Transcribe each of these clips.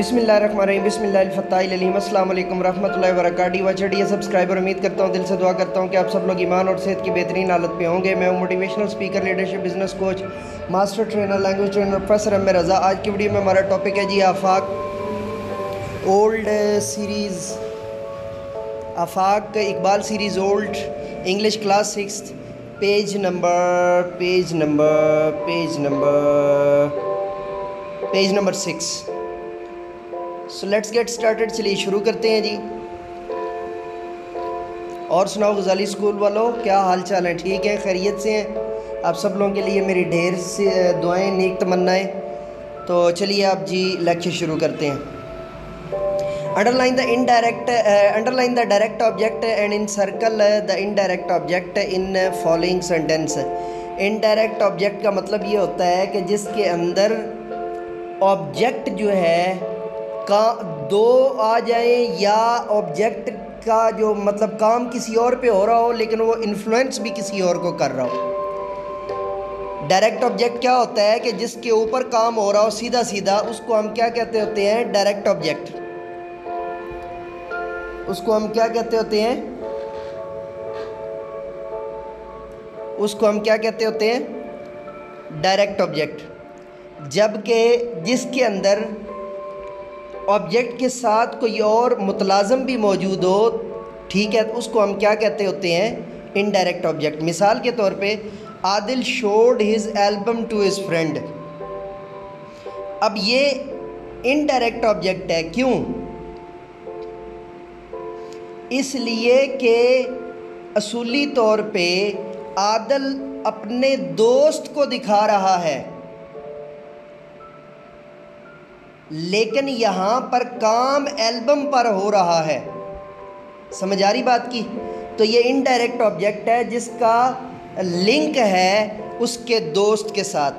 बिस्मिल्लाहिर्रहमानिर्रहीम बिस्मिल्लाहिल-फत्ताहिल-अलीम अस्सलाम वालेकुम रहमतुल्लाहि व बरकातुहू। वचड़िए सब्सक्राइबर, उम्मीद करता हूँ, दिल से दुआ करता हूँ कि आप सब लोग ईमान और सेहत की बेहतरीन हालत में होंगे। मैं motivational speaker, leadership, business coach, master trainer, language trainer professor M Raza. आज की वीडियो में हमारा टॉपिक है जी Afaq old series, Afaq Iqbal series old English class 6 page number 6। So let's get started. चलिए शुरू करते हैं जी। और सुनाओ गजाली स्कूल वालों, क्या हाल चाल है? ठीक है, खैरियत से हैं? आप सब लोगों के लिए मेरी ढेर सी दुआएं, नेक तमन्नाएं। तो चलिए आप जी लेक्चर शुरू करते हैं। Underline the direct object and in circle the indirect object in following sentence. Indirect object का मतलब ये होता है कि जिसके अंदर ऑब्जेक्ट जो है का दो आ जाए, या ऑब्जेक्ट का जो मतलब काम किसी और पे हो रहा हो लेकिन वो इन्फ्लुएंस भी किसी और को कर रहा हो। डायरेक्ट ऑब्जेक्ट क्या होता है कि जिसके ऊपर काम हो रहा हो सीधा सीधा, उसको हम क्या कहते होते हैं? Direct object. उसको हम क्या कहते होते हैं? उसको हम क्या कहते होते हैं? Direct object. जबकि जिसके अंदर ऑब्जेक्ट के साथ कोई और मुतलाज़म भी मौजूद हो, ठीक है, तो उसको हम क्या कहते होते हैं? Indirect object. मिसाल के तौर पे Adil showed his album to his friend. अब ये इनडायरेक्ट ऑब्जेक्ट है। क्यों? इसलिए कि असूली तौर पे आदिल अपने दोस्त को दिखा रहा है, लेकिन यहाँ पर काम एल्बम पर हो रहा है। समझ आ रही बात की? तो ये इनडायरेक्ट ऑब्जेक्ट है जिसका लिंक है उसके दोस्त के साथ।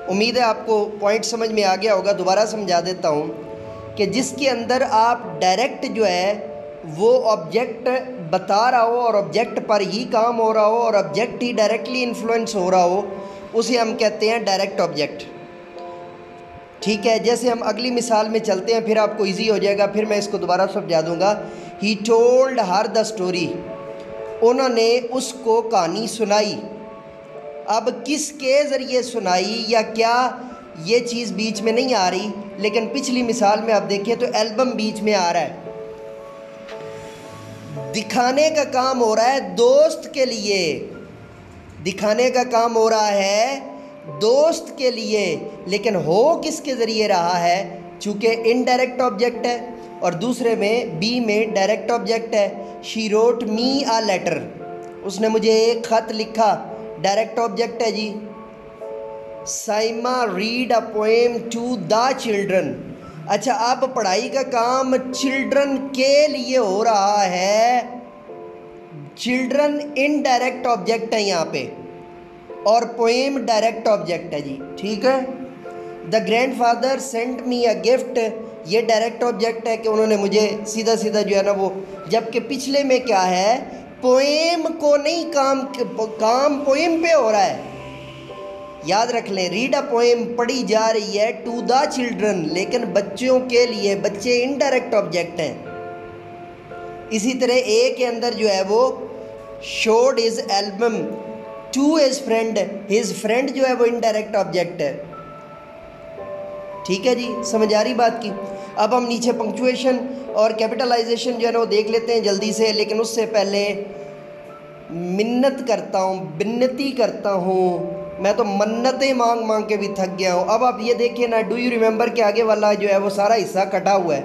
उम्मीद है आपको पॉइंट समझ में आ गया होगा। दोबारा समझा देता हूँ कि जिसके अंदर आप डायरेक्ट जो है वो ऑब्जेक्ट बता रहा हो और ऑब्जेक्ट पर ही काम हो रहा हो और ऑब्जेक्ट ही डायरेक्टली इन्फ्लुएंस हो रहा हो, उसे हम कहते हैं डायरेक्ट ऑब्जेक्ट। ठीक है, जैसे हम अगली मिसाल में चलते हैं, फिर आपको इजी हो जाएगा, फिर मैं इसको दोबारा समझा दूंगा। He told her the story. उन्होंने उसको कहानी सुनाई। अब किसके ज़रिए सुनाई या क्या, ये चीज़ बीच में नहीं आ रही, लेकिन पिछली मिसाल में आप देखिए तो एल्बम बीच में आ रहा है। दिखाने का काम हो रहा है दोस्त के लिए, दिखाने का काम हो रहा है दोस्त के लिए, लेकिन हो किसके ज़रिए रहा है? चूँकि इनडायरेक्ट ऑब्जेक्ट है और दूसरे में बी में डायरेक्ट ऑब्जेक्ट है। She wrote me a letter. उसने मुझे एक ख़त लिखा, डायरेक्ट ऑब्जेक्ट है जी। Saima read a poem to the children. अच्छा, अब पढ़ाई का काम चिल्ड्रन के लिए हो रहा है। चिल्ड्रन इनडायरेक्ट ऑब्जेक्ट है यहाँ पे और पोएम डायरेक्ट ऑब्जेक्ट है जी। ठीक है। The grandfather sent me a gift, ये डायरेक्ट ऑब्जेक्ट है कि उन्होंने मुझे सीधा सीधा जो है ना वो, जबकि पिछले में क्या है? पोएम को नहीं, काम पोएम पे हो रहा है। याद रख लें, रीड अ पोएम पढ़ी जा रही है टू द चिल्ड्रन, लेकिन बच्चों के लिए, बच्चे इनडायरेक्ट ऑब्जेक्ट हैं। इसी तरह ए के अंदर जो है वो showed his album to his friend, his friend जो है वो इनडायरेक्ट ऑब्जेक्ट है। ठीक है जी, समझ आ रही बात की? अब हम नीचे पंक्चुएशन और कैपिटलाइजेशन जो है ना वो देख लेते हैं जल्दी से, लेकिन उससे पहले मिन्नत करता हूँ, बिन्नती करता हूँ, मैं तो मन्नतें मांग मांग के भी थक गया हूँ। अब आप ये देखिए ना, डू यू रिमेंबर के आगे वाला जो है वो सारा हिस्सा कटा हुआ है,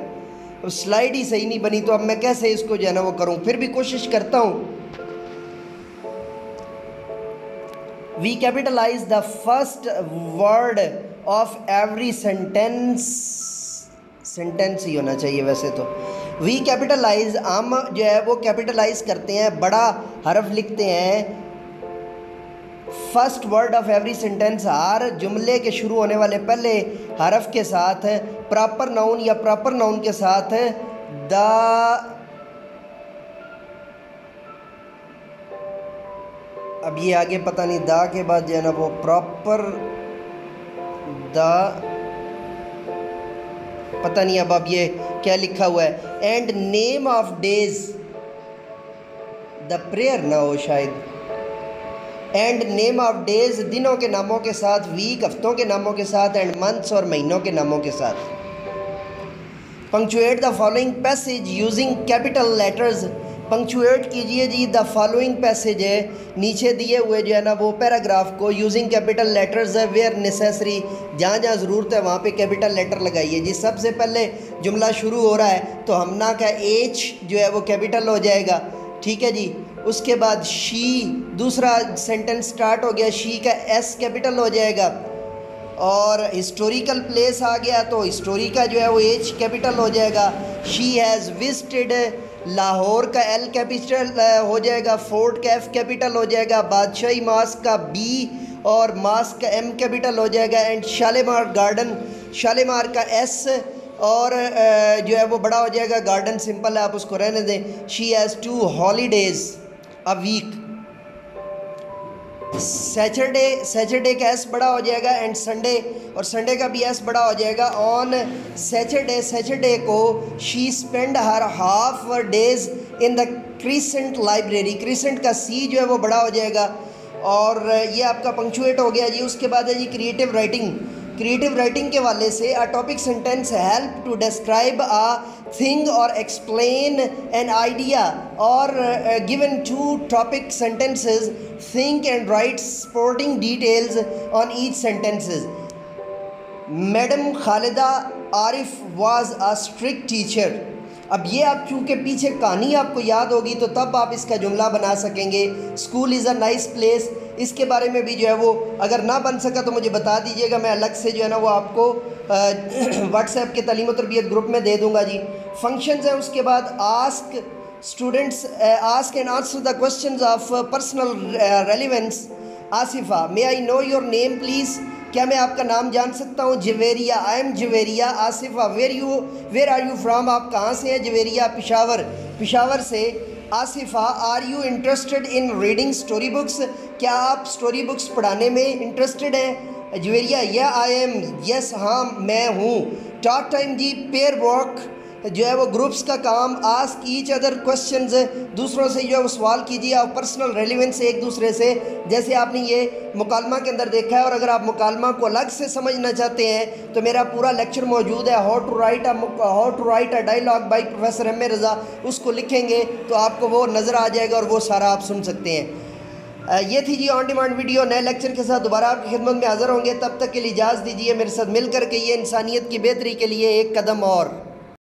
तो स्लाइड ही सही नहीं बनी, तो अब मैं कैसे इसको जो है ना वो करूँ? फिर भी कोशिश करता हूँ। We capitalize the first word of every sentence, sentence ही होना चाहिए वैसे तो। We capitalize, हम जो है वो कैपिटलाइज करते हैं, बड़ा हरफ लिखते हैं first word of every sentence, हर जुमले के शुरू होने वाले पहले हरफ के साथ, प्रॉपर नाउन या प्रॉपर नाउन के साथ द। अब ये आगे पता नहीं दा के बाद जो है ना वो प्रॉपर द पता नहीं अब ये क्या लिखा हुआ है। And name of days, the prayer ना हो शायद। एंड नेम ऑफ डेज, दिनों के नामों के साथ, वीक हफ्तों के नामों के साथ, एंड मंथ्स और महीनों के नामों के साथ। Punctuate the following passage using capital letters, punctuate कीजिए जी द फॉलोइंग पैसेज है, नीचे दिए हुए जो है ना वो पैराग्राफ को यूजिंग कैपिटल लेटर्स है, वेयर नेसेसरी, जहाँ जहाँ ज़रूरत है वहाँ पे कैपिटल लेटर लगाइए जी। सबसे पहले जुमला शुरू हो रहा है तो हमना का एच जो है वो कैपिटल हो जाएगा, ठीक है जी। उसके बाद शी, दूसरा सेंटेंस स्टार्ट हो गया, शी का एस कैपिटल हो जाएगा। और हिस्टोरिकल प्लेस आ गया तो हिस्टोरी का जो है वो एच कैपिटल हो जाएगा। शी हैज़ विजिटेड, लाहौर का एल कैपिटल हो जाएगा, फोर्ट का एफ कैपिटल हो जाएगा, बादशाही मास्क का बी और मास्क का एम कैपिटल हो जाएगा। एंड शालीमार गार्डन, शालीमार का एस और जो है वो बड़ा हो जाएगा, गार्डन सिंपल है आप उसको रहने दें। She has 2 holidays a week. Saturday, Saturday का एस बड़ा हो जाएगा एंड संडे, और संडे का भी एस बड़ा हो जाएगा। ऑन सैटरडे, सैटरडे को she spend her half days in the crescent library, crescent का सी जो है वो बड़ा हो जाएगा। और ये आपका पंक्चुएट हो गया जी। उसके बाद है जी क्रिएटिव राइटिंग। क्रिएटिव राइटिंग के वाले से a topic sentence help to describe a thing और एक्सप्लेन एन आइडिया, और given 2 topic sentences, think and write supporting details on each sentences. Madam Khalida Arif was a strict teacher। अब ये आप चूँकि पीछे कहानी आपको याद होगी तो तब आप इसका जुमला बना सकेंगे। School is a nice place, इसके बारे में भी जो है वो अगर ना बन सका तो मुझे बता दीजिएगा, मैं अलग से जो है ना वो आपको व्हाट्सएप के तालीम और तरबियत ग्रुप में दे दूँगा जी। फंक्शंस हैं उसके बाद ask students, ask and answer the questions of personal relevance। Asifa, may I know your name please, क्या मैं आपका नाम जान सकता हूँ? Javeria, I am Javeria. Asifa, where are you from, आप कहाँ से हैं? जवेरिया, पिशावर, पिशावर से। Asifa, are you interested in reading story books, क्या आप स्टोरी बुक्स पढ़ाने में इंटरेस्टेड हैं? जवेरिया, या आई एम, यस हाँ मैं हूँ। टॉक टाइम जी, पेयर वर्क जो है वो ग्रुप्स का काम। आस्क ईच अदर क्वेश्चंस, दूसरों से जो है वो सवाल कीजिए। आप पर्सनल रेलिवेंस एक दूसरे से, जैसे आपने ये मुकालमा के अंदर देखा है। और अगर आप मुकालमा को अलग से समझना चाहते हैं तो मेरा पूरा लेक्चर मौजूद है, how to write a dialogue by professor M A Raza, उसको लिखेंगे तो आपको वो नज़र आ जाएगा और वो सारा आप सुन सकते हैं। ये थी जी ऑन डिमांड वीडियो। नए लेक्चर के साथ दोबारा आपकी खिदमत में हाज़िर होंगे, तब तक के लिए इजाज़त दीजिए। मेरे साथ मिल कर के ये इंसानियत की बेहतरी के लिए एक कदम और।